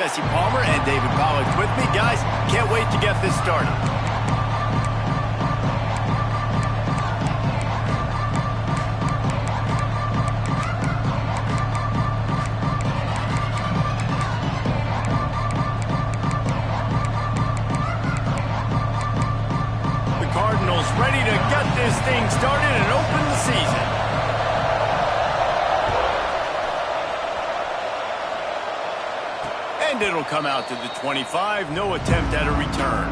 Jesse Palmer and David Pollack with me. Guys, can't wait to get this started. The Cardinals ready to get this thing started and open the season. And it'll come out to the 25. No attempt at a return.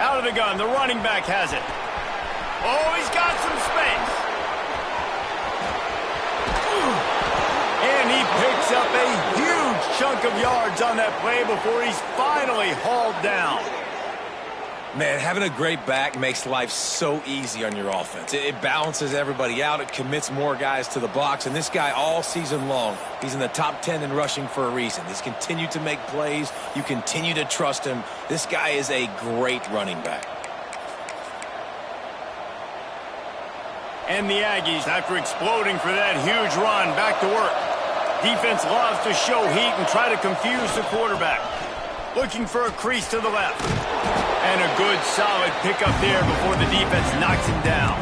Out of the gun, the running back has it. Oh, he's got some space. And he picks up a huge chunk of yards on that play before he's finally hauled down. Man, having a great back makes life so easy on your offense. It balances everybody out. It commits more guys to the box. And this guy all season long, he's in the top 10 in rushing for a reason. He's continued to make plays. You continue to trust him. This guy is a great running back. And the Aggies, after exploding for that huge run, back to work. Defense loves to show heat and try to confuse the quarterback. Looking for a crease to the left. And a good, solid pickup there before the defense knocks him down.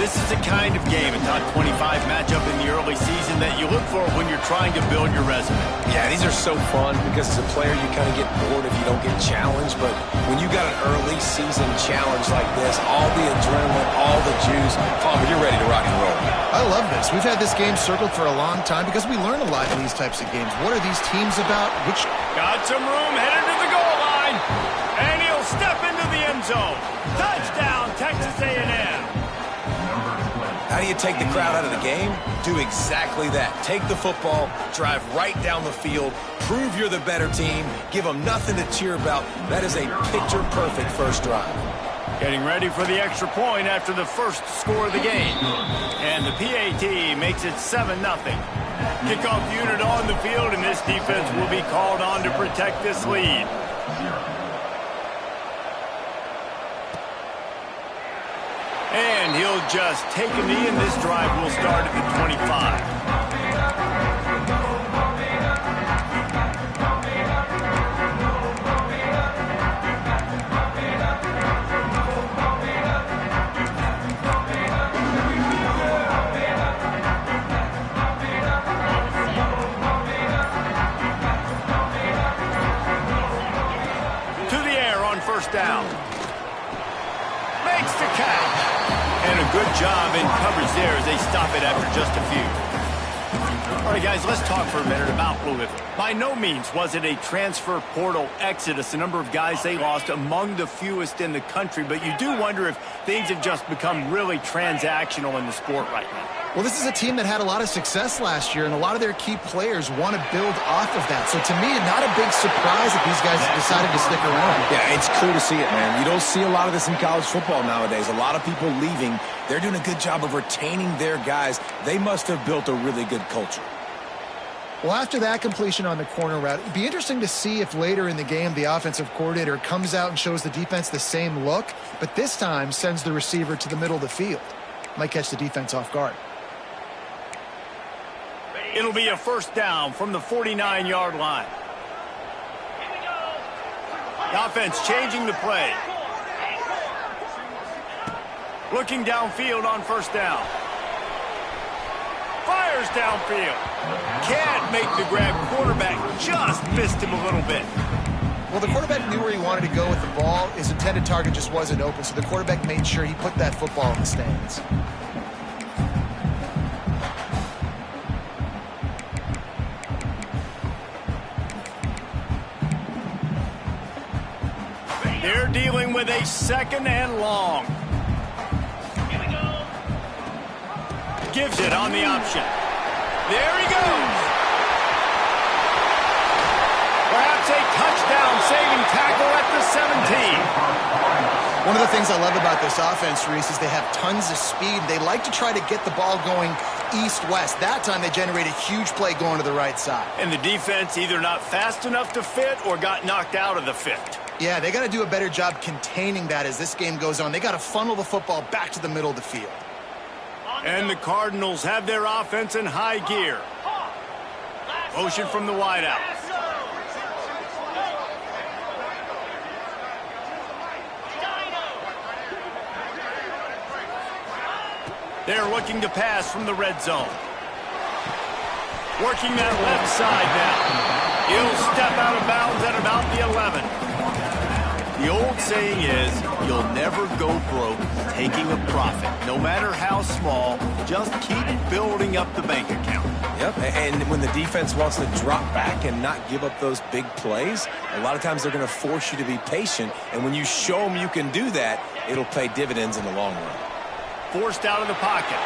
This is the kind of game, a top 25 matchup in the early season, that you look for when you're trying to build your resume. Yeah, these are so fun because as a player, you kind of get bored if you don't get challenged. But when you got an early season challenge like this, all the adrenaline, all the juice, you're ready to rock and roll. I love this. We've had this game circled for a long time because we learn a lot in these types of games. What are these teams about? Got some room, headed to the goal line. And he'll step into the end zone. Touchdown, Texas A&M. How do you take the crowd out of the game? Do exactly that. Take the football, drive right down the field, prove you're the better team, give them nothing to cheer about. That is a picture-perfect first drive. Getting ready for the extra point after the first score of the game. And the PAT makes it 7-0. Kickoff unit on the field, and this defense will be called on to protect this lead. And he'll just take a knee, and this drive will start at the 25. Down. Makes the catch. And a good job in coverage there as they stop it after just a few. All right, guys, let's talk for a minute about Louisville. By no means was it a transfer portal exodus. The number of guys they lost among the fewest in the country, but you do wonder if things have just become really transactional in the sport right now. Well, this is a team that had a lot of success last year, and a lot of their key players want to build off of that. So to me, not a big surprise that these guys have decided to stick around. Yeah, it's cool to see it, man. You don't see a lot of this in college football nowadays. A lot of people leaving. They're doing a good job of retaining their guys. They must have built a really good culture. Well, after that completion on the corner route, it'd be interesting to see if later in the game the offensive coordinator comes out and shows the defense the same look, but this time sends the receiver to the middle of the field. Might catch the defense off guard. It'll be a first down from the 49-yard line. The offense changing the play. Looking downfield on first down. Fires downfield. Can't make the grab. Quarterback just missed him a little bit. Well, the quarterback knew where he wanted to go with the ball. His intended target just wasn't open, so the quarterback made sure he put that football in the stands. They're dealing with a second and long. Here we go. Gives it on the option. There he goes. Perhaps It's a touchdown-saving tackle at the 17. One of the things I love about this offense, Reese, is they have tons of speed. They like to try to get the ball going east-west. That time they generated a huge play going to the right side. And the defense either not fast enough to fit or got knocked out of the fit. Yeah, they got to do a better job containing that as this game goes on. They got to funnel the football back to the middle of the field. And the Cardinals have their offense in high gear. Motion from the wideout. They're looking to pass from the red zone. Working that left side now. He'll step out of bounds at about the 11. The old saying is, you'll never go broke taking a profit. No matter how small, just keep building up the bank account. Yep, and when the defense wants to drop back and not give up those big plays, a lot of times they're going to force you to be patient. And when you show them you can do that, it'll pay dividends in the long run. Forced out of the pocket.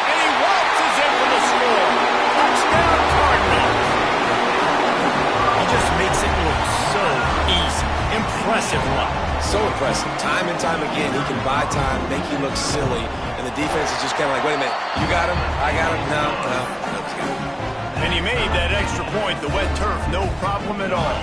And he waltzes in for the score. Touchdown, Cardinals. He just makes it look so easy. Impressive luck. So impressive. Time and time again, he can buy time, make you look silly, and the defense is just kind of like, wait a minute, you got him? I got him? No. He's got him. And he made that extra point, the wet turf, no problem at all.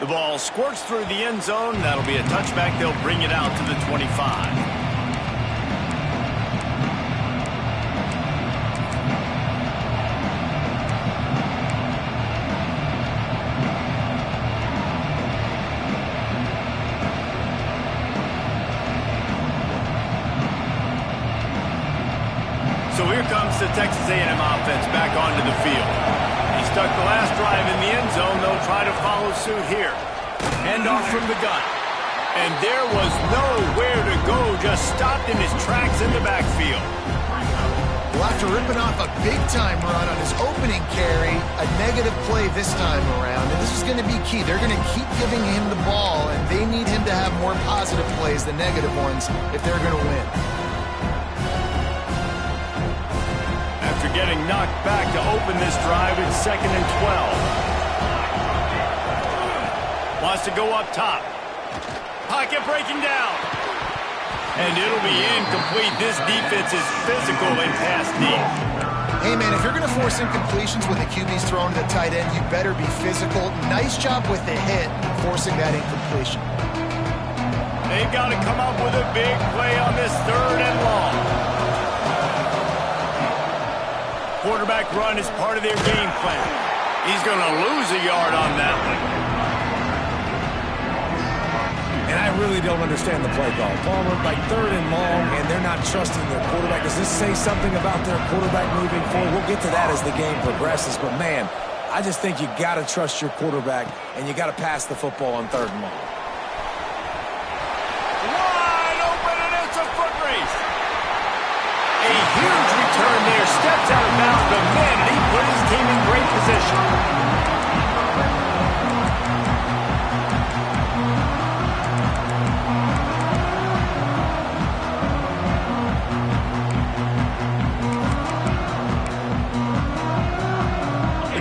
The ball squirts through the end zone. That'll be a touchback. They'll bring it out to the 25. So here comes the Texas A&M offense back onto the field. He stuck the last drive in the end zone. They'll try to follow suit here. Hand off from the gun. And there was nowhere to go, just stopped in his tracks in the backfield. Well, after ripping off a big-time run on his opening carry, a negative play this time around. And this is going to be key. They're going to keep giving him the ball, and they need him to have more positive plays than negative ones if they're going to win. After getting knocked back to open this drive, it's 2nd and 12. Wants to go up top. Pocket breaking down. And it'll be incomplete. This defense is physical and pass deep. Hey, man, if you're going to force incompletions when the QB's thrown to the tight end, you better be physical. Nice job with the hit, forcing that incompletion. They've got to come up with a big play on this 3rd and long. Quarterback run is part of their game plan. He's going to lose a yard on that one. And I really don't understand the play call. Palmer, like 3rd and long, and they're not trusting their quarterback. Does this say something about their quarterback moving forward? We'll get to that as the game progresses. But, man, I just think you got to trust your quarterback, and you got to pass the football on 3rd and long. Wide open, and it's a foot race. A huge return there. Steps out of bounds, but, man, he put his team in great position.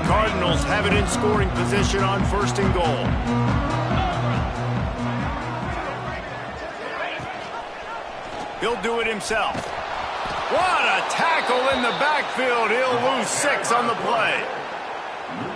Cardinals have it in scoring position on 1st and goal. He'll do it himself. What a tackle in the backfield. He'll lose 6 on the play.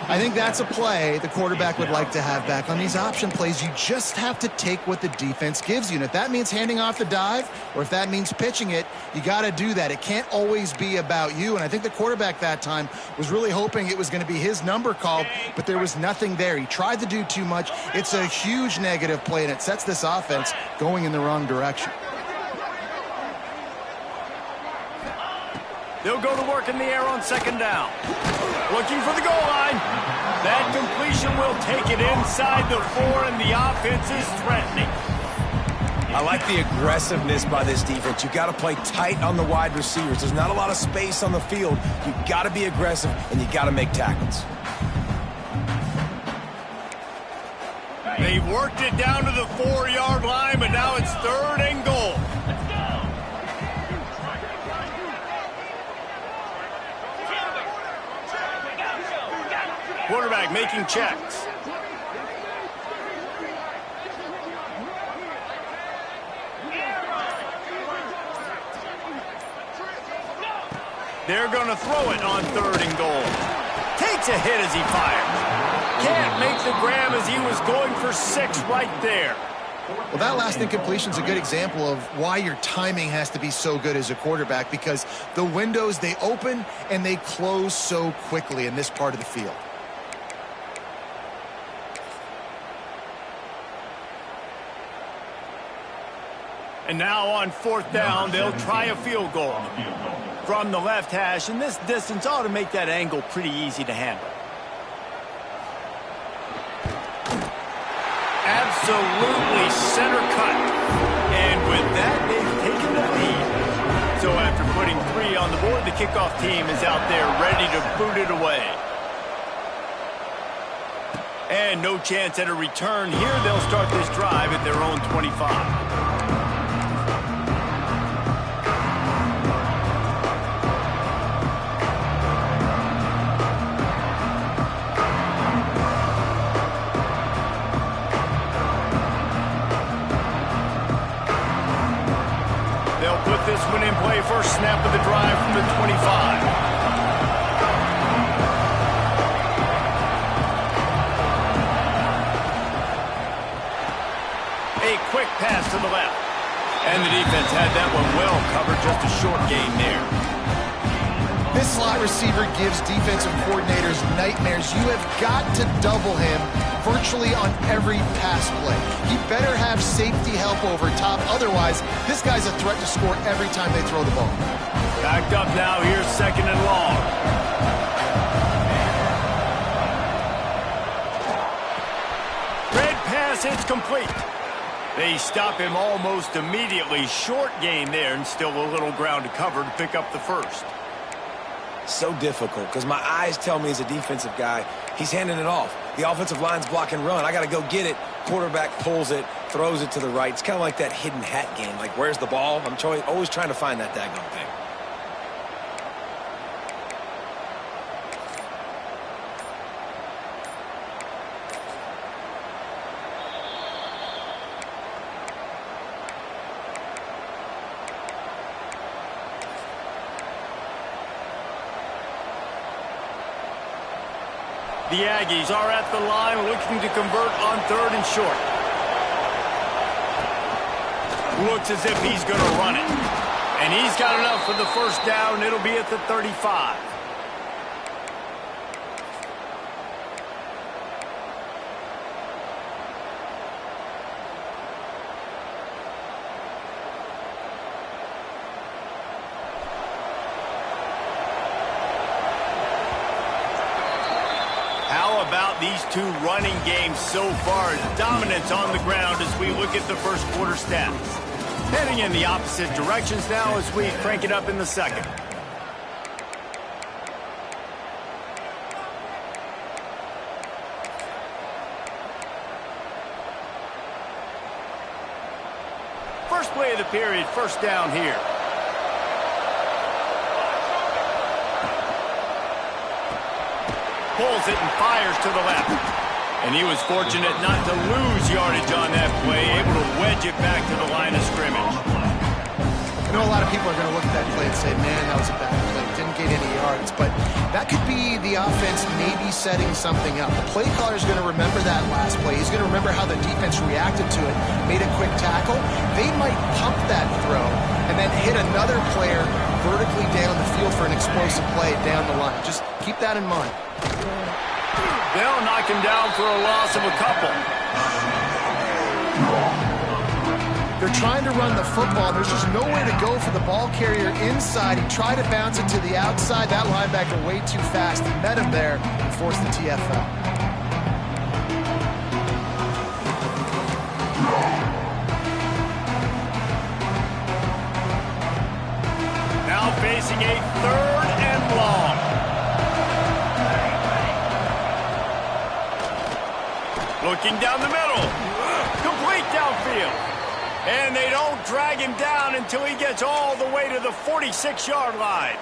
I think that's a play the quarterback would like to have back. On these option plays, you just have to take what the defense gives you. And if that means handing off the dive or if that means pitching it, you got to do that. It can't always be about you. And I think the quarterback that time was really hoping it was going to be his number called, but there was nothing there. He tried to do too much. It's a huge negative play, and it sets this offense going in the wrong direction. They'll go to work in the air on 2nd down. Looking for the goal line. That completion will take it inside the 4, and the offense is threatening. I like the aggressiveness by this defense. You got to play tight on the wide receivers. There's not a lot of space on the field. You got to be aggressive, and you got to make tackles. They worked it down to the 4-yard line, but now it's 3rd and goal. Quarterback making checks. They're going to throw it on 3rd and goal. Takes a hit as he fires. Can't make the grab as he was going for 6 right there. Well, that last incompletion is a good example of why your timing has to be so good as a quarterback, because the windows, they open and they close so quickly in this part of the field. And now on 4th down, they'll try a field goal. From the left hash, and this distance ought to make that angle pretty easy to handle. Absolutely center cut. And with that, they've taken the lead. So after putting 3 on the board, the kickoff team is out there ready to boot it away. And no chance at a return here. They'll start this drive at their own 25. This one in play, first snap of the drive from the 25. A quick pass to the left. And the defense had that one well covered, just a short gain there. This slot receiver gives defensive coordinators nightmares. You have got to double him virtually on every pass play. He better have safety help over top. Otherwise, this guy's a threat to score every time they throw the ball. Backed up now. Here's 2nd and long. Red pass, it's complete. They stop him almost immediately. Short gain there, and still a little ground to cover to pick up the first. So difficult because my eyes tell me as a defensive guy, he's handing it off. The offensive line's block and run. I got to go get it. Quarterback pulls it, throws it to the right. It's kind of like that hidden hat game. Like, where's the ball? I'm always trying to find that daggone thing. The Aggies are at the line looking to convert on 3rd and short. Looks as if he's going to run it. And he's got enough for the first down. It'll be at the 35. How about these 2 running games so far? Dominance on the ground as we look at the first quarter stats. Heading in the opposite directions now as we crank it up in the second. First play of the period, first down here. Pulls it and fires to the left. And he was fortunate not to lose yardage on that play, able to wedge it back to the line of scrimmage. I know a lot of people are going to look at that play and say, man, that was a bad play. Didn't get any yards. But that could be the offense maybe setting something up. The play caller is going to remember that last play. He's going to remember how the defense reacted to it, made a quick tackle. They might pump that throw and then hit another player vertically down the field for an explosive play down the line. Just keep that in mind. They'll knock him down for a loss of a couple. They're trying to run the football. There's just nowhere to go for the ball carrier inside. He tried to bounce it to the outside. That linebacker way too fast. He met him there and forced the TFL. Now facing a 3rd and long. Looking down the middle. Complete downfield. And they don't drag him down until he gets all the way to the 46-yard line.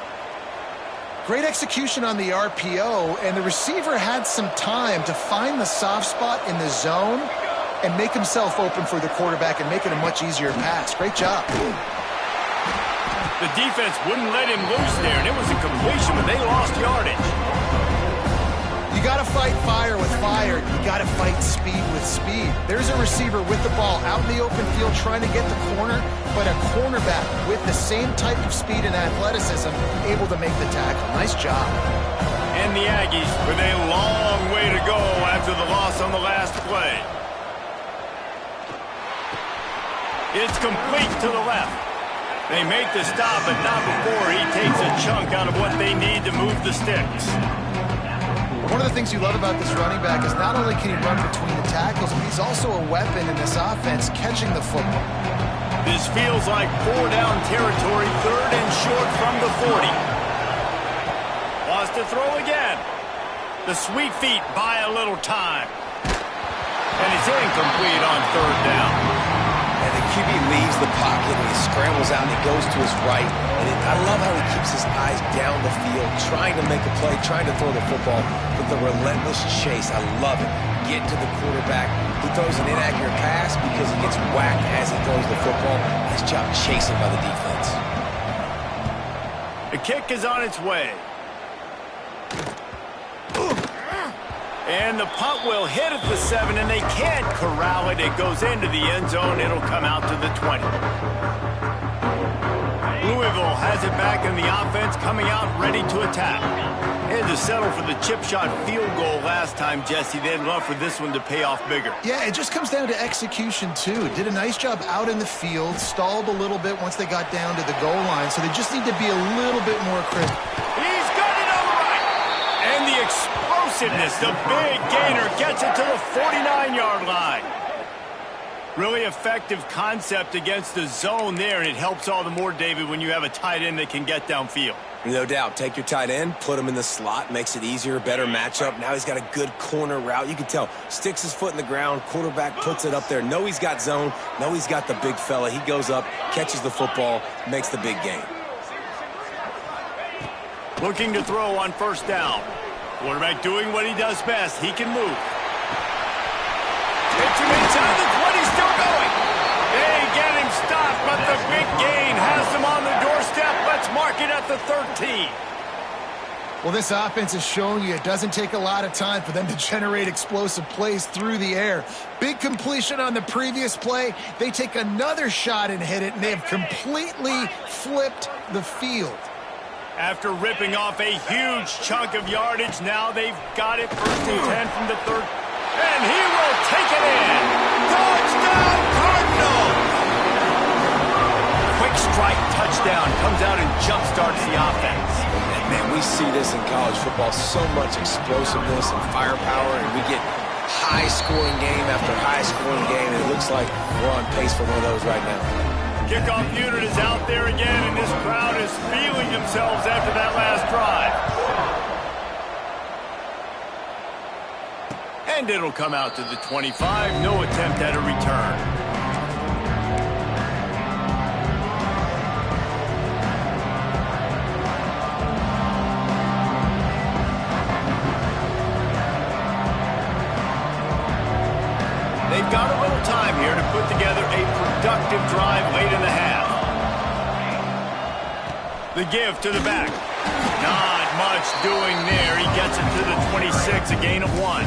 Great execution on the RPO, and the receiver had some time to find the soft spot in the zone and make himself open for the quarterback and make it a much easier pass. Great job. The defense wouldn't let him loose there, and it was a completion, but they lost yardage. You got to fight fire with fire. You got to fight speed with speed. There's a receiver with the ball out in the open field trying to get the corner, but a cornerback with the same type of speed and athleticism able to make the tackle. Nice job. And the Aggies with a long way to go after the loss on the last play. It's complete to the left. They make the stop, but not before he takes a chunk out of what they need to move the sticks. One of the things you love about this running back is not only can he run between the tackles, but he's also a weapon in this offense catching the football. This feels like 4-down territory, 3rd and short from the 40. Wants to throw again. The sweet feet buy a little time. And it's incomplete on 3rd down. And the QB leaves the pocket and he scrambles out and he goes to his right. And I love how he keeps his eyes down the field, trying to make a play, trying to throw the football with the relentless chase. I love it. Get to the quarterback. He throws an inaccurate pass because he gets whacked as he throws the football. Nice job chasing by the defense. The kick is on its way. And the punt will hit at the 7, and they can't corral it. It goes into the end zone. It'll come out to the 20. Louisville has it back in the offense, coming out ready to attack. Had to settle for the chip shot field goal last time, Jesse. They'd love for this one to pay off bigger. Yeah, it just comes down to execution, too. Did a nice job out in the field, stalled a little bit once they got down to the goal line, so they just need to be a little bit more crisp. He's got it on the right. And the explosiveness, the big gainer gets it to the 49-yard line. Really effective concept against the zone there, and it helps all the more, David, when you have a tight end that can get downfield. No doubt. Take your tight end, put him in the slot, makes it easier, better matchup. Now he's got a good corner route. You can tell. Sticks his foot in the ground, quarterback puts it up there. Know he's got zone, know he's got the big fella. He goes up, catches the football, makes the big gain. Looking to throw on 1st down. Quarterback doing what he does best. He can move. Gets him inside the 20, still going. They get him stopped, but the big gain has him on the doorstep. Let's mark it at the 13. Well, this offense is showing you it doesn't take a lot of time for them to generate explosive plays through the air. Big completion on the previous play. They take another shot and hit it, and they have completely flipped the field. After ripping off a huge chunk of yardage, now they've got it 1st and 10 from the 3rd. And he will take it in. Touchdown, Cardinals! Quick strike touchdown comes out and jump-starts the offense. Man, we see this in college football, so much explosiveness and firepower, and we get high-scoring game after high-scoring game, and it looks like we're on pace for one of those right now. Kickoff unit is out there again, and this crowd is feeling themselves after that last drive. And it'll come out to the 25. No attempt at a return. They've got a little time here to put together a productive drive late in the half. The give to the back. Not much doing there. He gets it to the 26, a gain of 1.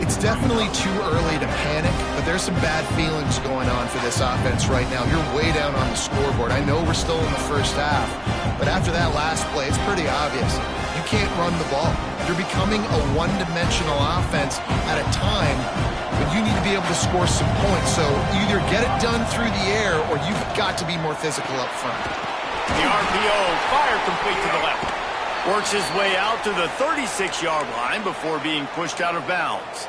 It's definitely too early to panic, but there's some bad feelings going on for this offense right now. You're way down on the scoreboard. I know we're still in the first half, but after that last play, it's pretty obvious. You can't run the ball. You're becoming a one-dimensional offense at a time when you need to be able to score some points. So either get it done through the air or you've got to be more physical up front. The RPO fire complete to the left. Works his way out to the 36-yard line before being pushed out of bounds.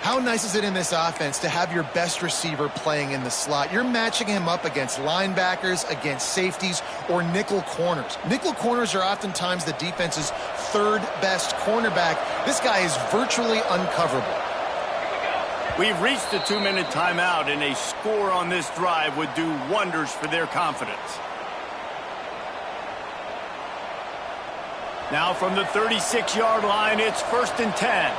How nice is it in this offense to have your best receiver playing in the slot? You're matching him up against linebackers, against safeties, or nickel corners. Nickel corners are oftentimes the defense's 3rd best cornerback. This guy is virtually uncoverable. We've reached the 2-minute timeout, and a score on this drive would do wonders for their confidence. Now from the 36-yard line, it's 1st and 10.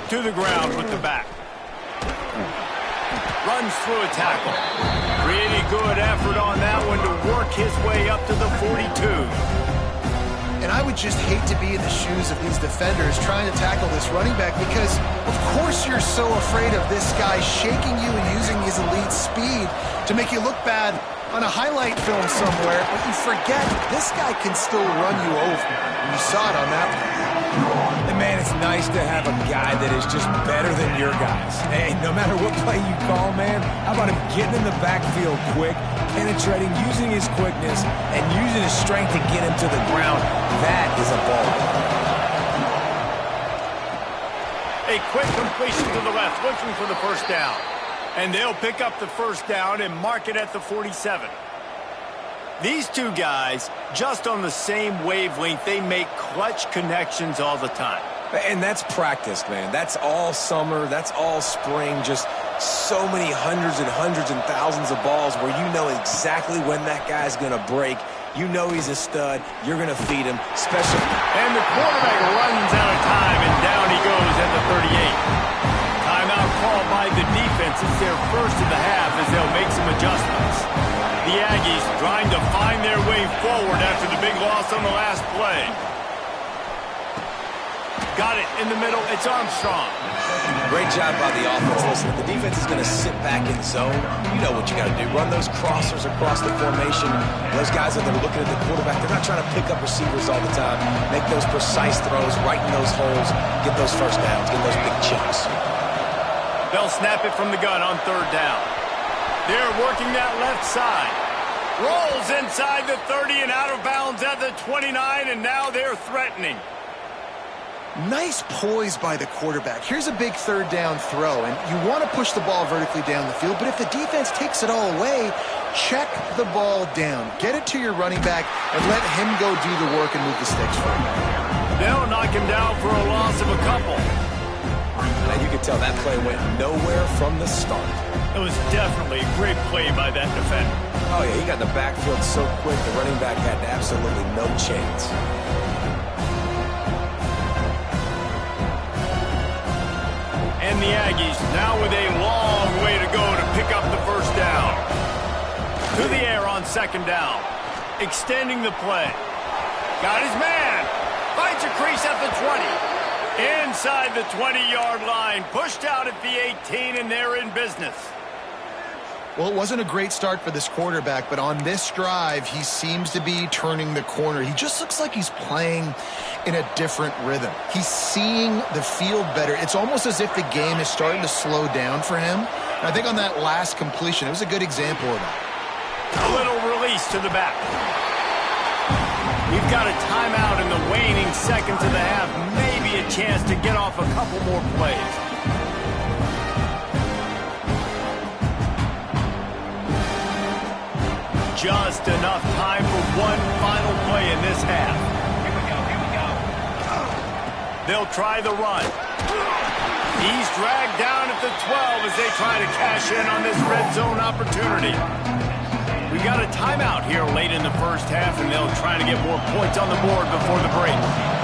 To the ground with the back. Runs through a tackle. Pretty good effort on that one to work his way up to the 42. And I would just hate to be in the shoes of these defenders trying to tackle this running back because, of course, you're so afraid of this guy shaking you and using his elite speed to make you look bad on a highlight film somewhere, but you forget this guy can still run you over. And you saw it on that one. And man, it's nice to have a guy that is just better than your guys. Hey, no matter what play you call, man, how about him getting in the backfield quick, penetrating, using his quickness, and using his strength to get him to the ground? That is a ball. A quick completion to the left, looking for the first down. And they'll pick up the first down and mark it at the 47. These two guys, just on the same wavelength, they make clutch connections all the time. And that's practice, man. That's all summer. That's all spring. Just so many hundreds and thousands of balls where you know exactly when that guy's going to break. You know he's a stud. You're going to feed him, especially. And the quarterback runs out of time, and down he goes at the 38. Timeout called by the defense. It's their first of the half as they'll make some adjustments. The Aggies trying to find their way forward after the big loss on the last play. Got it in the middle. It's Armstrong. Great job by the offense. Listen, if the defense is going to sit back in zone, you know what you got to do. Run those crossers across the formation. Those guys that are looking at the quarterback, they're not trying to pick up receivers all the time. Make those precise throws, right in those holes, get those first downs, get those big chunks. They'll snap it from the gun on 3rd down. They're working that left side. Rolls inside the 30 and out of bounds at the 29, and now they're threatening. Nice poise by the quarterback. Here's a big 3rd down throw, and you want to push the ball vertically down the field, but if the defense takes it all away, check the ball down. Get it to your running back and let him go do the work and move the sticks for you. They'll knock him down for a loss of a couple. And you can tell that play went nowhere from the start. It was definitely a great play by that defender. Oh, yeah, he got in the backfield so quick, the running back had absolutely no chance. And the Aggies now with a long way to go to pick up the first down. To the air on 2nd down. Extending the play. Got his man. Finds a crease at the 20. Inside the 20-yard line. Pushed out at the 18, and they're in business. Well, it wasn't a great start for this quarterback, but on this drive, he seems to be turning the corner. He just looks like he's playing in a different rhythm. He's seeing the field better. It's almost as if the game is starting to slow down for him. And I think on that last completion, it was a good example of that. A little release to the back. We've got a timeout in the waning seconds of the half. Maybe a chance to get off a couple more plays. Just enough time for one final play in this half. Here we go. They'll try the run. He's dragged down at the 12 as they try to cash in on this red zone opportunity. We've got a timeout here late in the first half, and they'll try to get more points on the board before the break.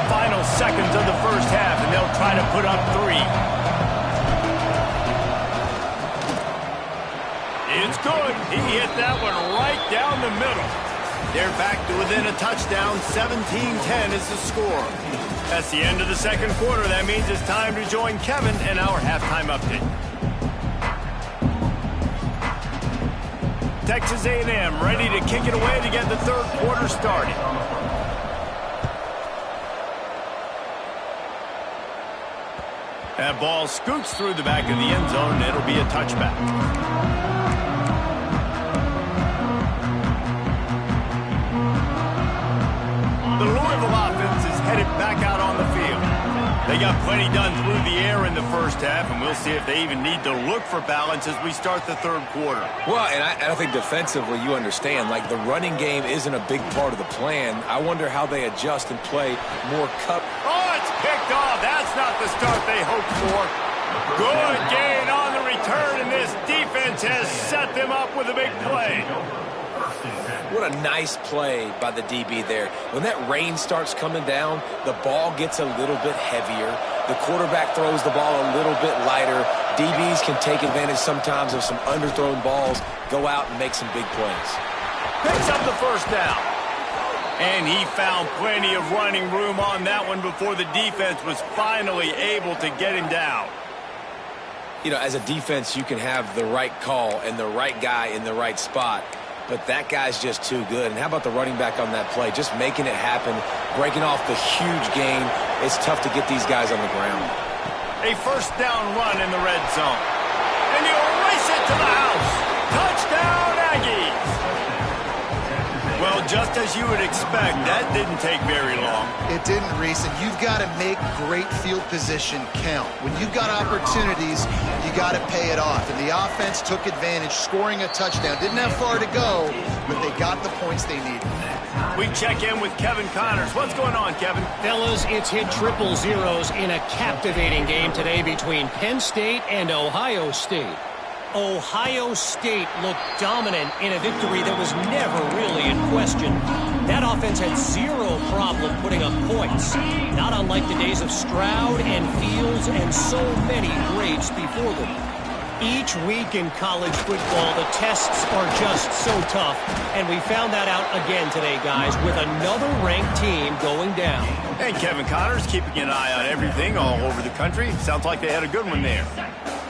Final seconds of the first half, and they'll try to put up 3. It's good. He hit that one right down the middle. They're back to within a touchdown. 17-10 is the score. That's the end of the second quarter. That means it's time to join Kevin in our halftime update. Texas A&M ready to kick it away to get the third quarter started. That ball scoots through the back of the end zone, and it'll be a touchback. The Louisville offense is headed back out on the field. They got plenty done through the air in the first half, and we'll see if they even need to look for balance as we start the third quarter. Well, and I think defensively, you understand, like the running game isn't a big part of the plan. I wonder how they adjust and play more cup. Oh, it's picked off. That's not the start they hoped for. Good gain on the return, and this set them up with a big play. What a nice play by the DB there. When that rain starts coming down, the ball gets a little bit heavier. The quarterback throws the ball a little bit lighter. DBs can take advantage sometimes of some underthrown balls, go out and make some big plays. Picks up the first down. And he found plenty of running room on that one before the defense was finally able to get him down. You know, as a defense, you can have the right call and the right guy in the right spot, but that guy's just too good. And how about the running back on that play? Just making it happen, breaking off the huge gain. It's tough to get these guys on the ground. A first down run in the red zone. And he'll race it to the house. Touchdown, Aggies! Well, just as you would expect, that didn't take very long. It didn't, Reese, and you've got to make great field position count. When you've got opportunities, you got to pay it off. And the offense took advantage, scoring a touchdown. Didn't have far to go, but they got the points they needed. We check in with Kevin Connors. What's going on, Kevin? Fellas, it's hit triple zeros in a captivating game today between Penn State and Ohio State. Ohio State looked dominant in a victory that was never really in question. That offense had zero problem putting up points, not unlike the days of Stroud and Fields and so many greats before them. Each week in college football, the tests are just so tough, and we found that out again today, guys, with another ranked team going down. And Kevin Connors keeping an eye on everything all over the country. Sounds like they had a good one there.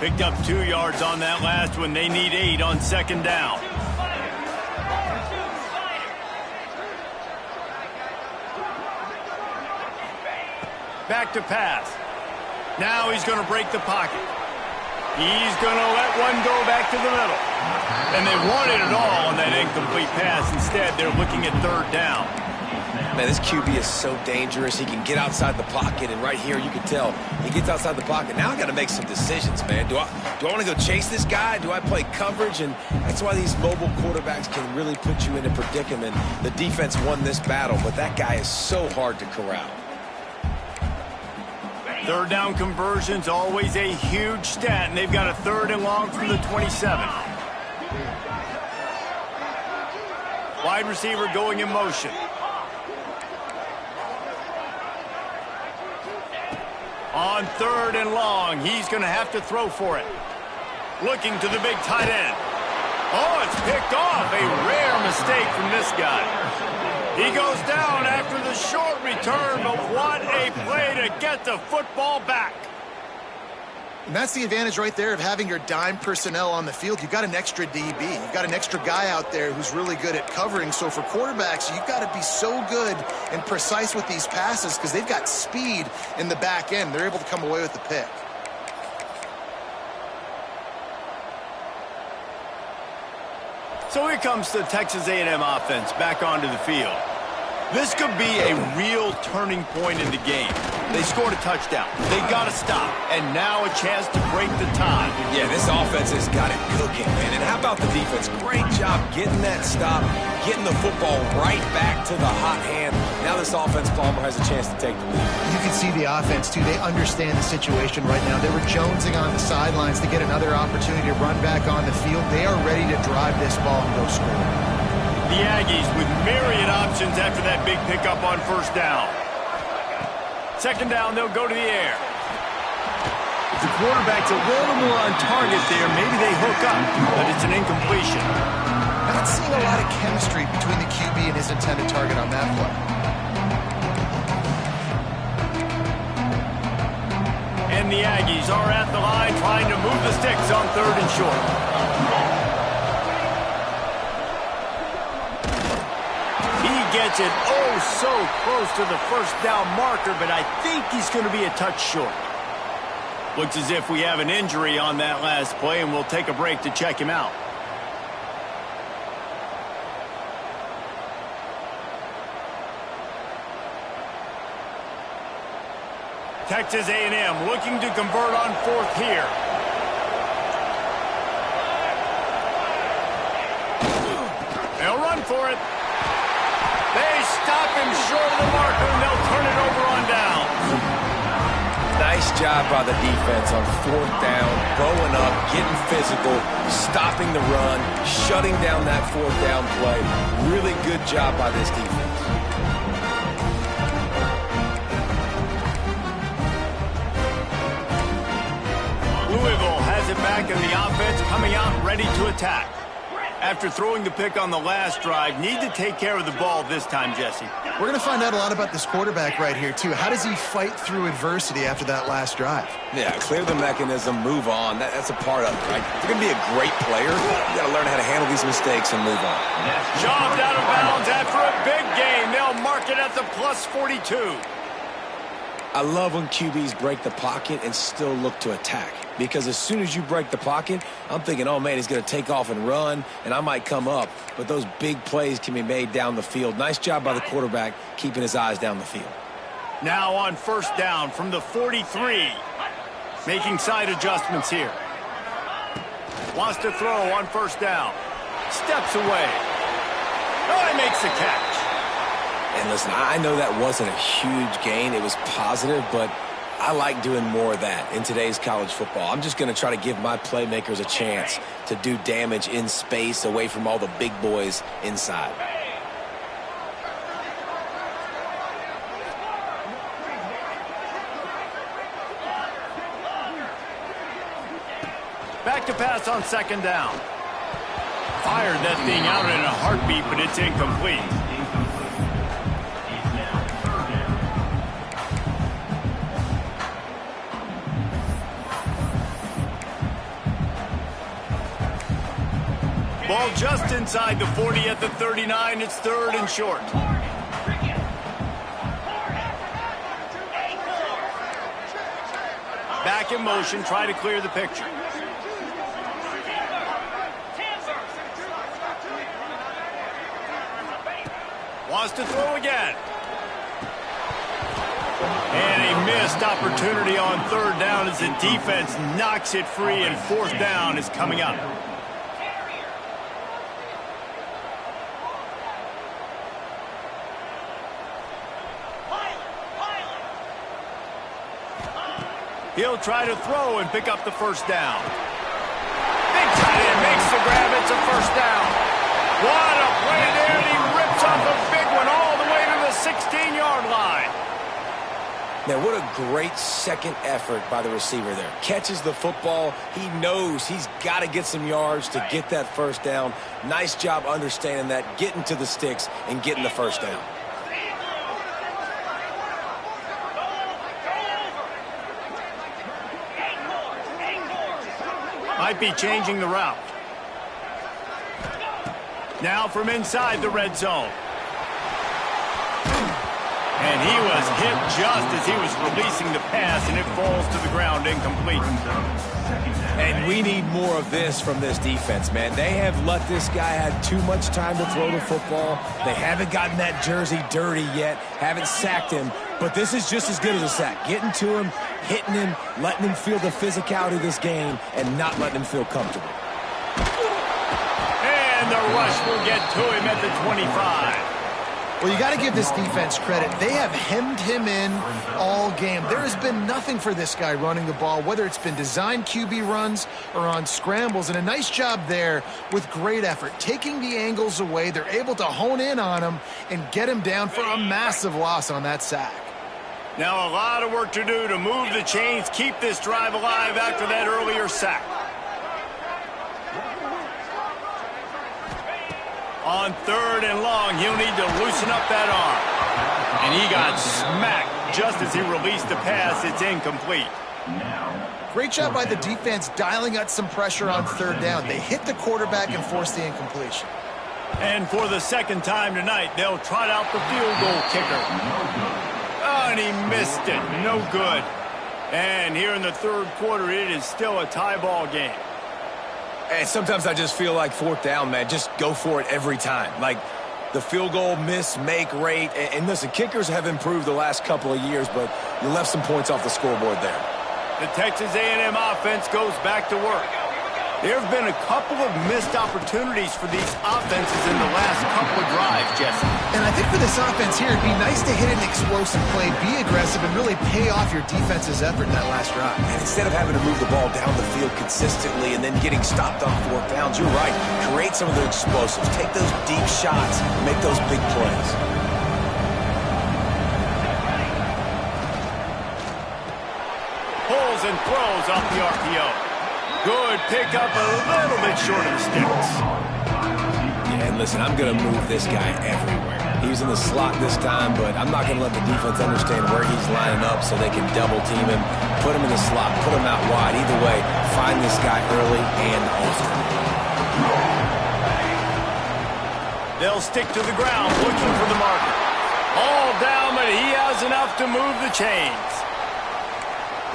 Picked up 2 yards on that last one. They need 8 on second down. Back to pass. Now he's going to break the pocket. He's going to let one go back to the middle. And they wanted it all on that incomplete pass. Instead, they're looking at third down. Man, this QB is so dangerous. He can get outside the pocket, and right here you can tell he gets outside the pocket. Now I got to make some decisions, man. Do I want to go chase this guy? Do I play coverage? And that's why these mobile quarterbacks can really put you in a predicament. The defense won this battle, but that guy is so hard to corral. Third down conversion's always a huge stat, and they've got a third and long from the 27. Wide receiver going in motion. On third and long, he's going to have to throw for it. Looking to the big tight end. Oh, it's picked off. A rare mistake from this guy. He goes down after the short return, but what a play to get the football back. And that's the advantage right there of having your dime personnel on the field. You've got an extra DB. You've got an extra guy out there who's really good at covering. So for quarterbacks, you've got to be so good and precise with these passes because they've got speed in the back end. They're able to come away with the pick. So here comes the Texas A&M offense back onto the field. This could be a real turning point in the game. They scored a touchdown. They got to stop. And now a chance to break the tie. Yeah, this offense has got it cooking, man. And how about the defense? Great job getting that stop, getting the football right back to the hot hand. Now this offense, Palmer, has a chance to take the lead. You can see the offense, too. They understand the situation right now. They were jonesing on the sidelines to get another opportunity to run back on the field. They are ready to drive this ball and go score. The Aggies with myriad options after that big pickup on first down. Second down, they'll go to the air. If the quarterback's a little more on target there, maybe they hook up, but it's an incompletion. Not seeing a lot of chemistry between the QB and his intended target on that play. And the Aggies are at the line trying to move the sticks on third and short. Gets it so close to the first down marker, but I think he's going to be a touch short. Looks as if we have an injury on that last play, and we'll take a break to check him out. Texas A&M looking to convert on fourth here. They'll run for it. They stop him short of the marker, and they'll turn it over on down. Nice job by the defense on fourth down, bowing up, getting physical, stopping the run, shutting down that fourth down play. Really good job by this defense. Louisville has it back in the offense, coming out ready to attack. After throwing the pick on the last drive, need to take care of the ball this time, Jesse. We're going to find out a lot about this quarterback right here, too. How does he fight through adversity after that last drive? Yeah, clear the mechanism, move on. That's a part of it, right? If you're going to be a great player, you got to learn how to handle these mistakes and move on. Shoved out of bounds after a big gain. They'll mark it at the plus 42. I love when QBs break the pocket and still look to attack. Because as soon as you break the pocket, I'm thinking, oh, man, he's going to take off and run, and I might come up. But those big plays can be made down the field. Nice job by the quarterback keeping his eyes down the field. Now on first down from the 43. Making side adjustments here. Wants to throw on first down. Steps away. Oh, he makes the catch. And listen, I know that wasn't a huge gain. It was positive, but I like doing more of that in today's college football. I'm just going to try to give my playmakers a chance to do damage in space away from all the big boys inside. Back to pass on second down. Fired that thing out in a heartbeat, but it's incomplete. Ball just inside the 40 at the 39. It's third and short. Back in motion, try to clear the picture. Wants to throw again. And a missed opportunity on third down as the defense knocks it free, and fourth down is coming up. He'll try to throw and pick up the first down. Big tight end makes the grab. It's a first down. What a play there, and he rips off a big one all the way to the 16-yard line. Now, what a great second effort by the receiver there. Catches the football. He knows he's got to get some yards to get that first down. Nice job understanding that, getting to the sticks and getting the first down. Might be changing the route. Now from inside the red zone. And he was hit just as he was releasing the pass, and it falls to the ground incomplete. And we need more of this from this defense, man. They have let this guy have too much time to throw the football. They haven't gotten that jersey dirty yet, haven't sacked him. But this is just as good as a sack. Getting to him, hitting him, letting him feel the physicality of this game, and not letting him feel comfortable. And the rush will get to him at the 25. Well, you got to give this defense credit. They have hemmed him in all game. There has been nothing for this guy running the ball, whether it's been designed QB runs or on scrambles, and a nice job there with great effort. Taking the angles away, they're able to hone in on him and get him down for a massive loss on that sack. Now a lot of work to do to move the chains, keep this drive alive after that earlier sack. On third and long, he'll need to loosen up that arm. And he got smacked just as he released the pass. It's incomplete. Great job by the defense dialing out some pressure on third down. They hit the quarterback and forced the incompletion. And for the second time tonight, they'll trot out the field goal kicker. Oh, and he missed it. No good. And here in the third quarter, it is still a tie ball game. And sometimes I just feel like fourth down, man, just go for it every time. Like the field goal miss, make rate. And listen, kickers have improved the last couple of years, but you left some points off the scoreboard there. The Texas A&M offense goes back to work. There have been a couple of missed opportunities for these offenses in the last couple of drives, Jesse. And I think for this offense here, it'd be nice to hit an explosive play, be aggressive, and really pay off your defense's effort that last drive. And instead of having to move the ball down the field consistently and then getting stopped on 4th downs, you're right. Create some of the explosives. Take those deep shots. Make those big plays. Pulls and throws off the RPO. Good pickup, a little bit short of the sticks. Yeah, and listen, I'm going to move this guy everywhere. He's in the slot this time, but I'm not going to let the defense understand where he's lining up so they can double team him, put him in the slot, put him out wide. Either way, find this guy early and often. They'll stick to the ground looking for the marker. All down, but he has enough to move the chains.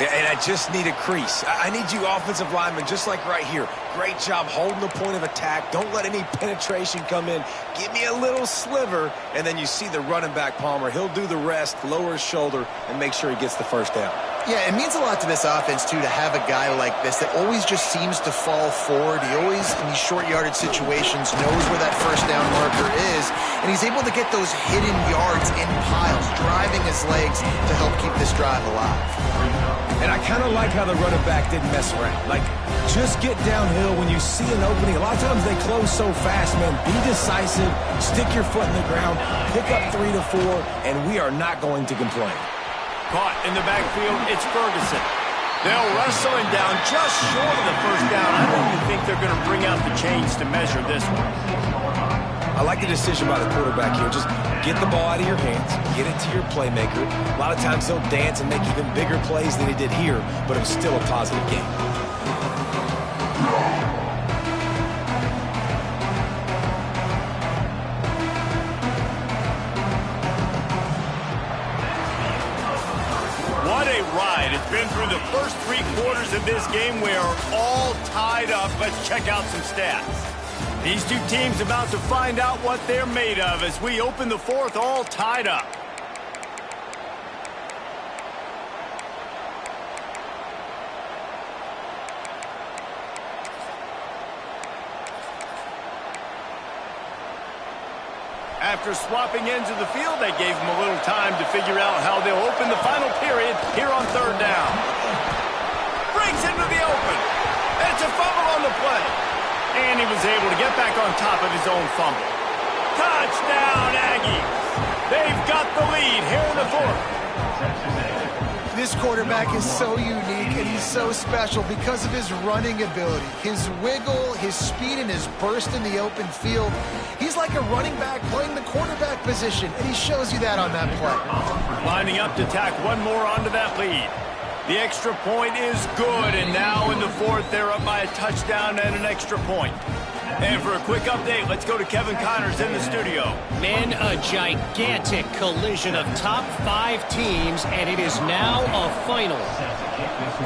And I just need a crease. I need you offensive linemen, just like right here. Great job holding the point of attack. Don't let any penetration come in. Give me a little sliver, and then you see the running back, Palmer. He'll do the rest, lower his shoulder, and make sure he gets the first down. Yeah, it means a lot to this offense, too, to have a guy like this that always just seems to fall forward. He always, in these short yardage situations, knows where that first down marker is, and he's able to get those hidden yards in piles, driving his legs to help keep this drive alive. And I kind of like how the running back didn't mess around. Like, just get downhill when you see an opening. A lot of times they close so fast, man. Be decisive, stick your foot in the ground, pick up 3 to 4, and we are not going to complain. Caught in the backfield, it's Ferguson. They'll wrestle him down just short of the first down. I don't even think they're going to bring out the chains to measure this one. I like the decision by the quarterback here. Just get the ball out of your hands, get it to your playmaker. A lot of times he'll dance and make even bigger plays than he did here, but it was still a positive game. What a ride. It's been through the first 3 quarters of this game. We are all tied up. Let's check out some stats. These two teams about to find out what they're made of as we open the 4th all tied up. After swapping ends of the field, that gave them a little time to figure out how they'll open the final period here on 3rd down. Breaks into the open. It's a fumble on the play. And he was able to get back on top of his own fumble. Touchdown, Aggies. They've got the lead here in the 4th. This quarterback is so unique and he's so special because of his running ability, his wiggle, his speed, and his burst in the open field. He's like a running back playing the quarterback position, and he shows you that on that play. Lining up to tack one more onto that lead. The extra point is good, and now in the 4th, they're up by a touchdown and an extra point. And for a quick update, let's go to Kevin Connors in the studio. Men, a gigantic collision of top 5 teams, and it is now a final.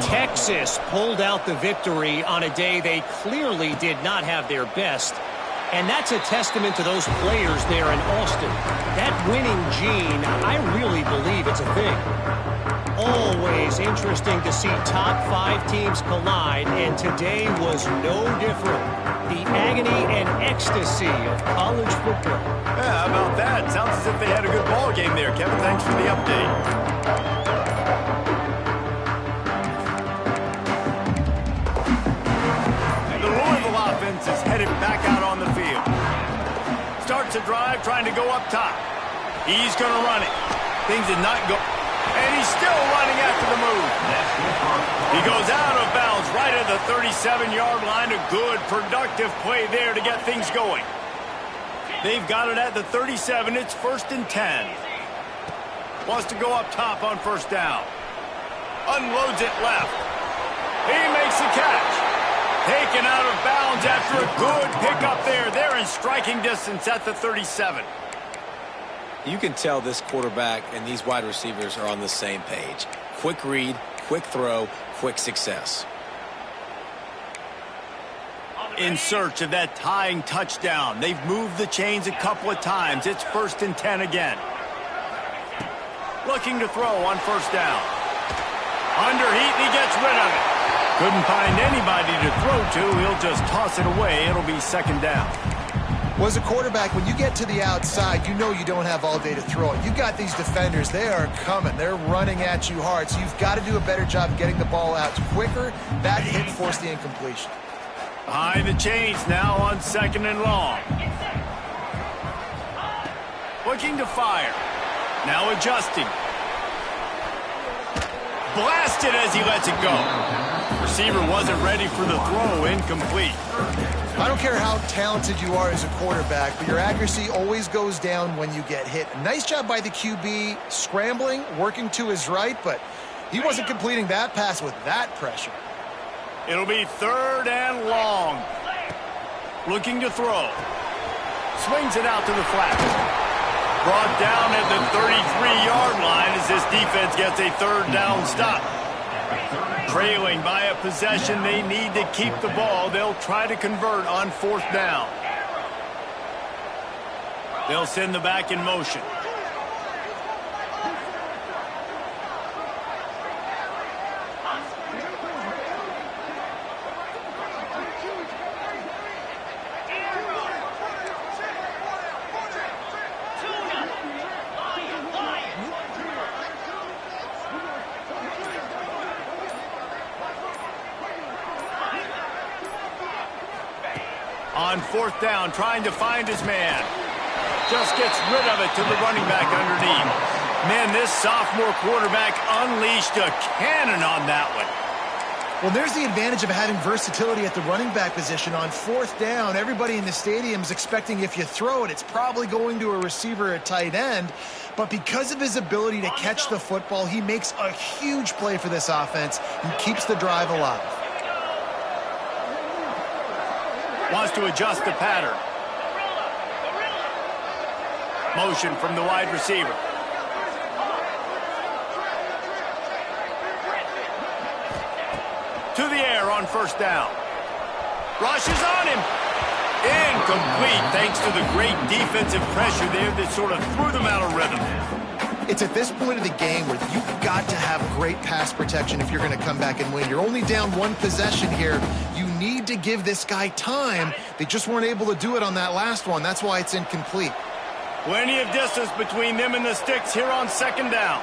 Texas pulled out the victory on a day they clearly did not have their best. And that's a testament to those players there in Austin. That winning gene, I really believe it's a thing. Always interesting to see top 5 teams collide, and today was no different. The agony and ecstasy of college football. Yeah, how about that? Sounds as if they had a good ball game there, Kevin. Thanks for the update. The Louisville offense is headed back out on the field. Starts a drive trying to go up top. He's going to run it. Things did not go... And he's still running after the move. He goes out of bounds right at the 37-yard line. A good, productive play there to get things going. They've got it at the 37. It's 1st and 10. Wants to go up top on 1st down. Unloads it left. He makes the catch. Taken out of bounds after a good pickup there. They're in striking distance at the 37. You can tell this quarterback and these wide receivers are on the same page. Quick read, quick throw, quick success. In search of that tying touchdown. They've moved the chains a couple of times. It's 1st and 10 again. Looking to throw on 1st down. Under heat, and he gets rid of it. Couldn't find anybody to throw to. He'll just toss it away. It'll be second down. Well, as a quarterback, when you get to the outside, you know you don't have all day to throw it. You've got these defenders. They are coming. They're running at you hard. So you've got to do a better job getting the ball out quicker. That hit forced the incompletion. Behind the chains now on second and long. Looking to fire. Now adjusting. Blasted as he lets it go. Receiver wasn't ready for the throw. Incomplete. I don't care how talented you are as a quarterback, but your accuracy always goes down when you get hit. Nice job by the QB scrambling, working to his right, but he wasn't completing that pass with that pressure. It'll be third and long. Looking to throw. Swings it out to the flat. Brought down at the 33-yard line as this defense gets a third down stop. Trailing by a possession, they need to keep the ball. They'll try to convert on fourth down. They'll send the back in motion. On fourth down, trying to find his man. Just gets rid of it to the running back underneath. Man, this sophomore quarterback unleashed a cannon on that one. Well, there's the advantage of having versatility at the running back position. On fourth down, everybody in the stadium is expecting if you throw it, it's probably going to a receiver or tight end. But because of his ability to catch the football, he makes a huge play for this offense and keeps the drive alive. Wants to adjust the pattern. Motion from the wide receiver. To the air on first down. Rushes on him. Incomplete thanks to the great defensive pressure there that sort of threw them out of rhythm. It's at this point of the game where you've got to have great pass protection if you're going to come back and win. You're only down one possession here. You need to give this guy time. They just weren't able to do it on that last one. That's why it's incomplete. Plenty of distance between them and the sticks here on second down.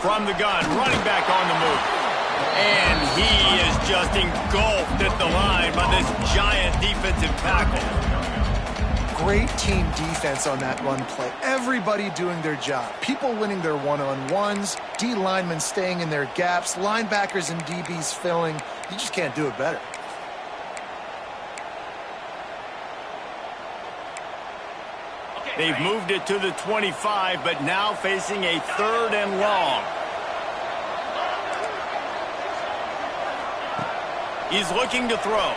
From the gun, running back on the move. And he is just engulfed at the line by this giant defensive tackle. Great team defense on that run play. Everybody doing their job. People winning their one-on-ones, D linemen staying in their gaps, linebackers and DBs filling. You just can't do it better. They've moved it to the 25, but now facing a third and long. He's looking to throw.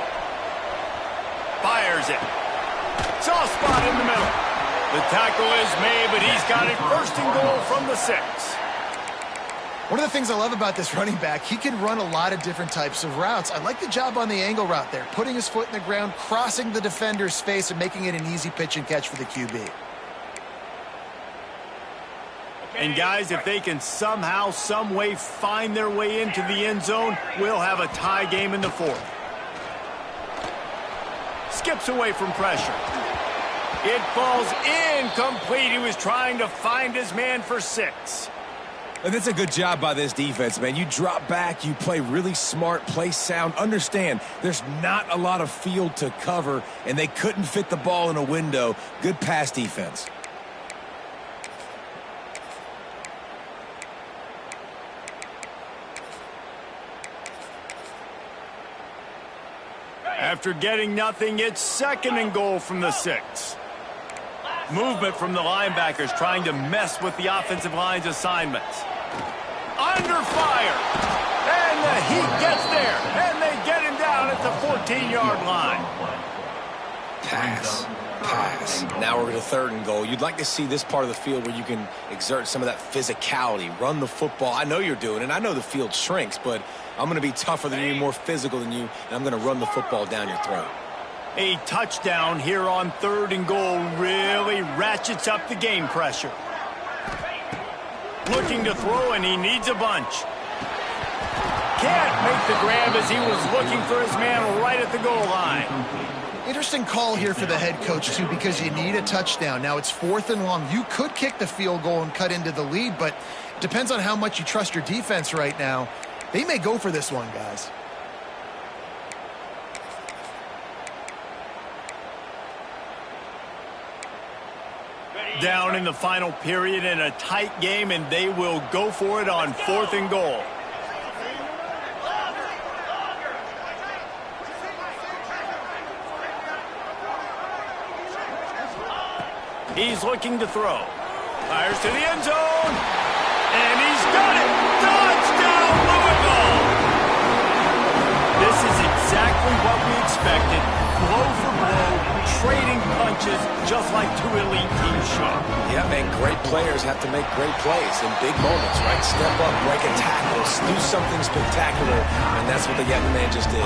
Fires it. Soft spot in the middle. The tackle is made, but he's got it first and goal from the 6. One of the things I love about this running back, he can run a lot of different types of routes. I like the job on the angle route there, putting his foot in the ground, crossing the defender's face, and making it an easy pitch and catch for the QB. And guys, if they can somehow, some way find their way into the end zone, we'll have a tie game in the fourth. Skips away from pressure. It falls incomplete. He was trying to find his man for 6. And that's a good job by this defense, man. You drop back, you play really smart, play sound. Understand, there's not a lot of field to cover, and they couldn't fit the ball in a window. Good pass defense. After getting nothing, it's second and goal from the 6. Movement from the linebackers trying to mess with the offensive line's assignments. Under fire. And the Heat gets there. And they get him down at the 14-yard line. Pass. Now we're at a third and goal. You'd like to see this part of the field where you can exert some of that physicality, run the football. I know you're doing it. I know the field shrinks, but I'm going to be tougher than you, more physical than you, and I'm going to run the football down your throat. A touchdown here on 3rd and goal really ratchets up the game pressure. Looking to throw, and he needs a bunch. Can't make the grab as he was looking for his man right at the goal line. Interesting call here for the head coach, too, because you need a touchdown. Now it's 4th and long. You could kick the field goal and cut into the lead, but it depends on how much you trust your defense right now. They may go for this one, guys. Down in the final period in a tight game, and they will go for it on 4th and goal. He's looking to throw. Fires to the end zone. And he's got it. Touchdown, Louisville. This is exactly what we expected. Blow for blow, trading punches, just like two elite teams should. Yeah, man, great players have to make great plays in big moments, right? Step up, break a tackle, do something spectacular, and that's what the young man just did.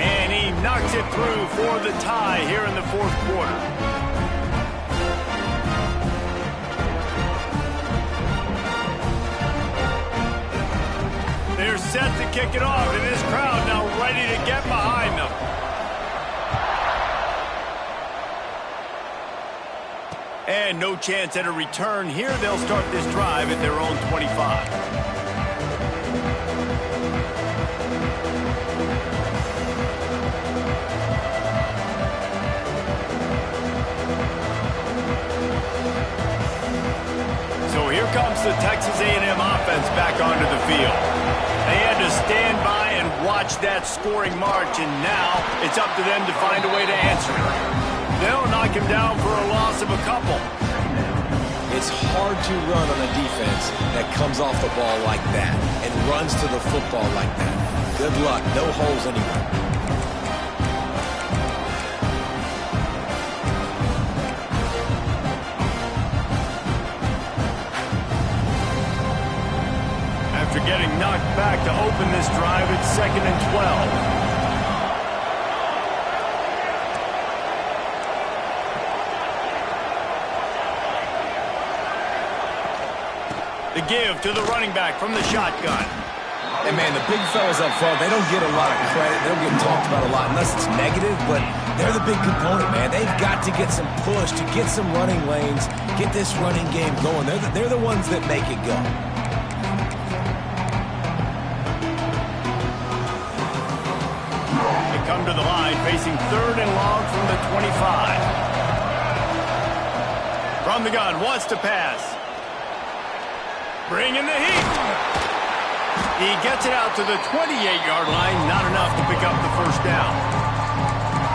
And he knocks it through for the tie here in the 4th quarter. They're set to kick it off, and this crowd now ready to get behind them. And no chance at a return here. They'll start this drive at their own 25. So here comes the Texas A&M offense back onto the field. They had to stand by and watch that scoring march, and now it's up to them to find a way to answer it. They'll knock him down for a loss of a couple. It's hard to run on a defense that comes off the ball like that and runs to the football like that. Good luck. No holes anywhere. After getting knocked back to open this drive, it's 2nd and 12. The give to the running back from the shotgun. And, man, the big fellas up front, they don't get a lot of credit. They don't get talked about a lot unless it's negative, but they're the big component, man. They've got to get some push, to get some running lanes, get this running game going. They're the ones that make it go. They come to the line facing 3rd and long from the 25. From the gun, wants to pass. Bringing the heat. He gets it out to the 28-yard line. Not enough to pick up the first down.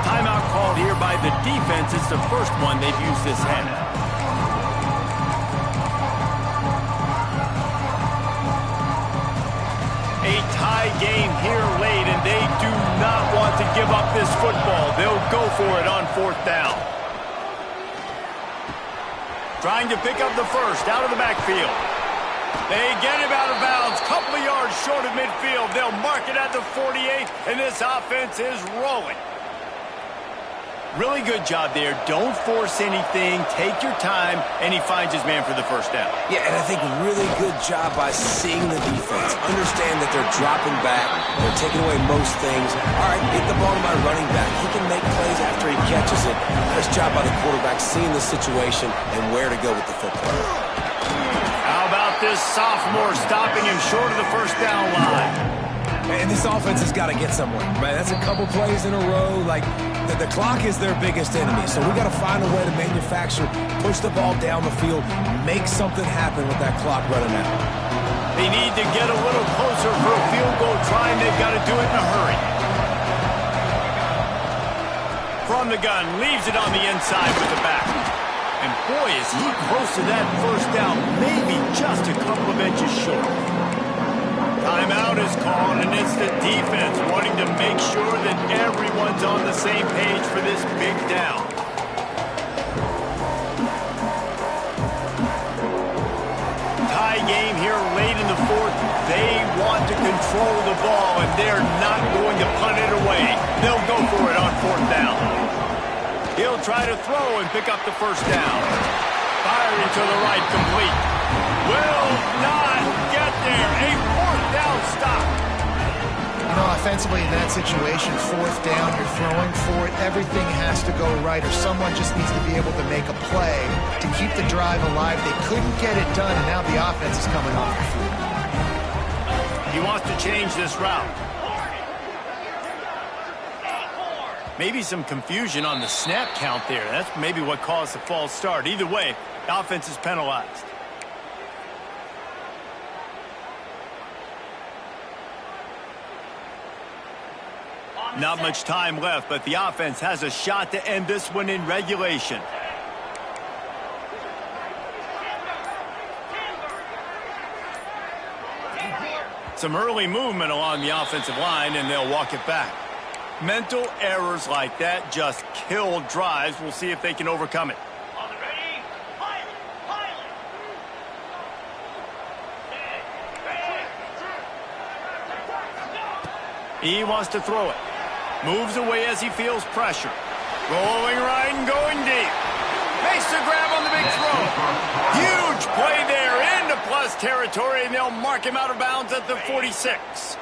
Timeout called here by the defense. It's the first one they've used this half. A tie game here late, and they do not want to give up this football. They'll go for it on 4th down. Trying to pick up the first out of the backfield. They get him out of bounds, couple of yards short of midfield. They'll mark it at the 48, and this offense is rolling. Really good job there. Don't force anything. Take your time, and he finds his man for the first down. Yeah, and I think really good job by seeing the defense. Understand that they're dropping back. They're taking away most things. All right, get the ball to my running back. He can make plays after he catches it. Nice job by the quarterback seeing the situation and where to go with the football. How about this sophomore stopping him short of the first down line? And this offense has got to get somewhere, right? That's a couple plays in a row. Like, the clock is their biggest enemy, so we got to find a way to manufacture, push the ball down the field, make something happen with that clock running out. They need to get a little closer for a field goal try, and they've got to do it in a hurry. From the gun, leaves it on the inside with the back. And boy, is he close to that first down, maybe just a couple of inches short. Timeout is called, and it's the defense wanting to make sure that everyone's on the same page for this big down. Tie game here late in the 4th. They want to control the ball, and they're not going to punt it away. They'll go for it on 4th down. He'll try to throw and pick up the first down. Firing to the right, complete. Will not get there. A fourth down stop. You know, offensively in that situation, fourth down, you're throwing for it. Everything has to go right, or someone just needs to be able to make a play to keep the drive alive. They couldn't get it done, and now the offense is coming off the field. He wants to change this route. Maybe some confusion on the snap count there. That's maybe what caused the false start. Either way, the offense is penalized. Not much time left, but the offense has a shot to end this one in regulation. Some early movement along the offensive line, and they'll walk it back. Mental errors like that just kill drives. We'll see if they can overcome it. He wants to throw it. Moves away as he feels pressure. Rolling right and going deep. Makes the grab on the big throw. Huge play there into plus territory, and they'll mark him out of bounds at the 46.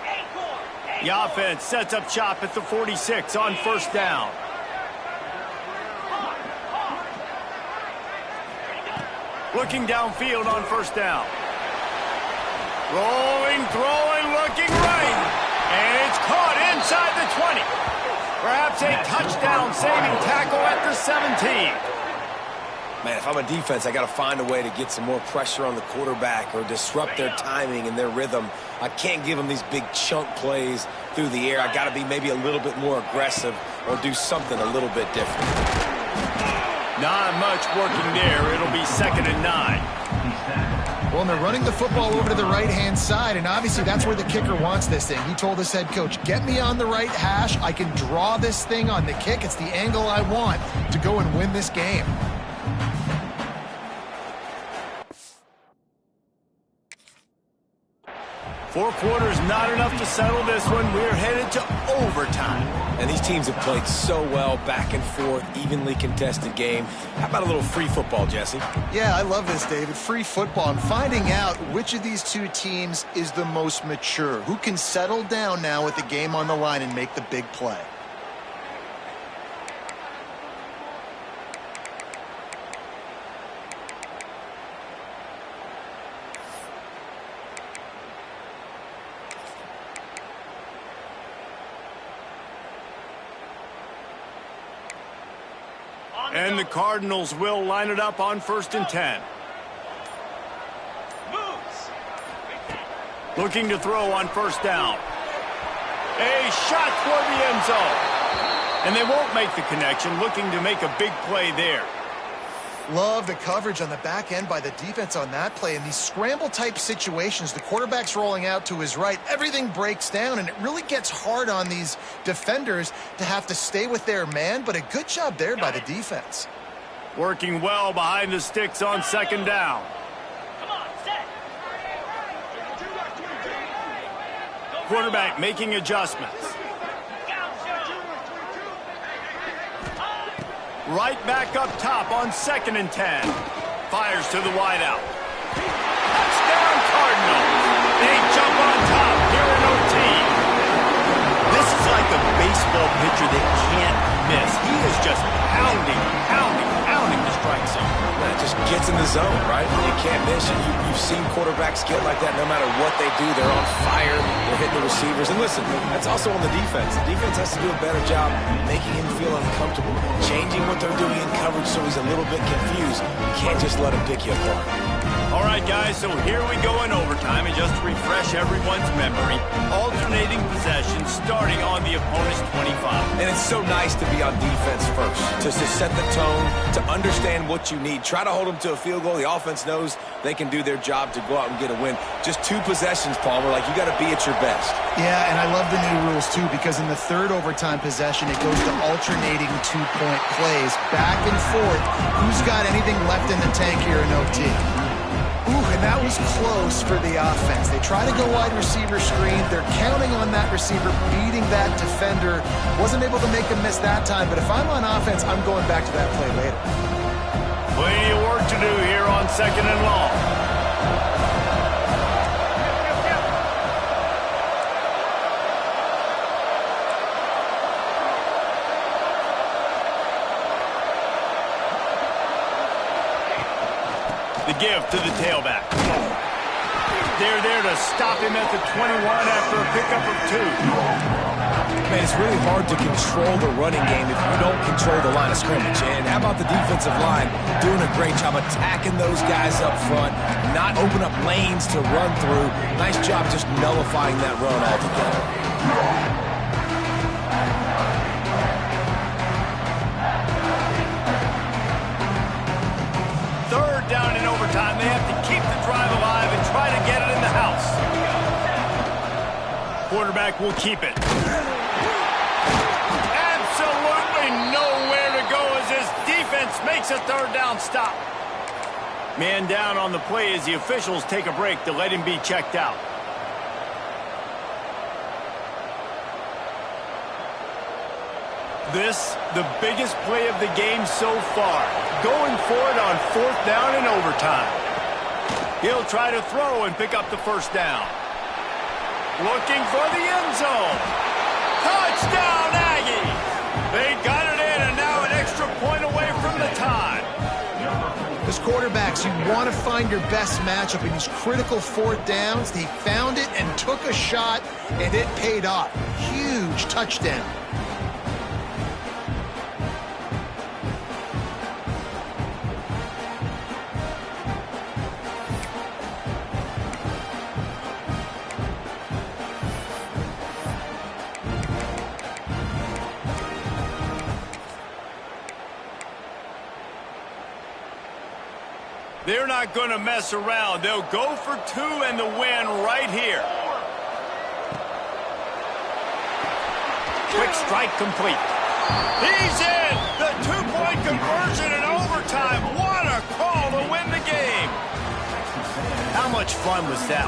The offense sets up shop at the 46 on first down. Looking downfield on first down. Rolling, throwing, looking right. And it's caught inside the 20. Perhaps a touchdown-saving tackle at the 17. Man, if I'm a defense, I got to find a way to get some more pressure on the quarterback or disrupt their timing and their rhythm. I can't give them these big chunk plays through the air. I got to be maybe a little bit more aggressive or do something a little bit different. Not much working there. It'll be 2nd and 9. Well, and they're running the football over to the right-hand side, and obviously that's where the kicker wants this thing. He told his head coach, get me on the right hash. I can draw this thing on the kick. It's the angle I want to go and win this game. Four quarters not enough to settle this one. We're headed to overtime. And these teams have played so well, back and forth, evenly contested game. How about a little free football, Jesse? Yeah, I love this, David. Free football. I'm finding out which of these two teams is the most mature, who can settle down now with the game on the line and make the big play. And the Cardinals will line it up on 1st and 10. Looking to throw on first down. A shot toward the end zone. And they won't make the connection, looking to make a big play there. Love the coverage on the back end by the defense on that play. In these scramble-type situations, the quarterback's rolling out to his right. Everything breaks down, and it really gets hard on these defenders to have to stay with their man, but a good job there by the defense. Working well behind the sticks on 2nd down. Quarterback making adjustments. Right back up top on 2nd and 10. Fires to the wideout. Touchdown Cardinals. They jump on top here in OT. This is like a baseball pitcher that can't miss. He is just pounding the strike zone. It just gets in the zone, right? You can't miss. You've seen quarterbacks get like that no matter what they do. They're on fire. They're hitting the receivers. And listen, that's also on the defense. The defense has to do a better job making him feel uncomfortable, changing what they're doing in coverage so he's a little bit confused. You can't just let him pick you apart. All right, guys, so here we go in overtime. And just to refresh everyone's memory, alternating possession starting on the opponent's 25. And it's so nice to be on defense first, to set the tone, to understand what you need. Try to hold them to a field goal. The offense knows they can do their job to go out and get a win. Just 2 possessions, Palmer. Like, you got to be at your best. Yeah, and I love the new rules, too, because in the 3rd overtime possession, it goes to alternating 2-point plays, back and forth. Who's got anything left in the tank here in OT? Ooh, and that was close for the offense. They try to go wide receiver screen. They're counting on that receiver beating that defender. Wasn't able to make him miss that time, but if I'm on offense, I'm going back to that play later. Plenty of work to do here on 2nd and long. The give to the tailback. They're there to stop him at the 21 after a pickup of 2. Man, it's really hard to control the running game if you don't control the line of scrimmage. And how about the defensive line doing a great job attacking those guys up front, not open up lanes to run through. Nice job just nullifying that run altogether. Down in overtime. They have to keep the drive alive and try to get it in the house. Quarterback will keep it. Absolutely nowhere to go as his defense makes a 3rd down stop. Man down on the play as the officials take a break to let him be checked out. This, the biggest play of the game so far. Going for it on 4th down in overtime. He'll try to throw and pick up the 1st down. Looking for the end zone. Touchdown, Aggies! They got it in, and now an extra point away from the tie. As quarterbacks, you want to find your best matchup in these critical 4th downs. He found it and took a shot, and it paid off. Huge touchdown. They're not going to mess around. They'll go for 2 and the win right here. Quick strike complete. He's in! The 2-point conversion in overtime. What a call to win the game. How much fun was that?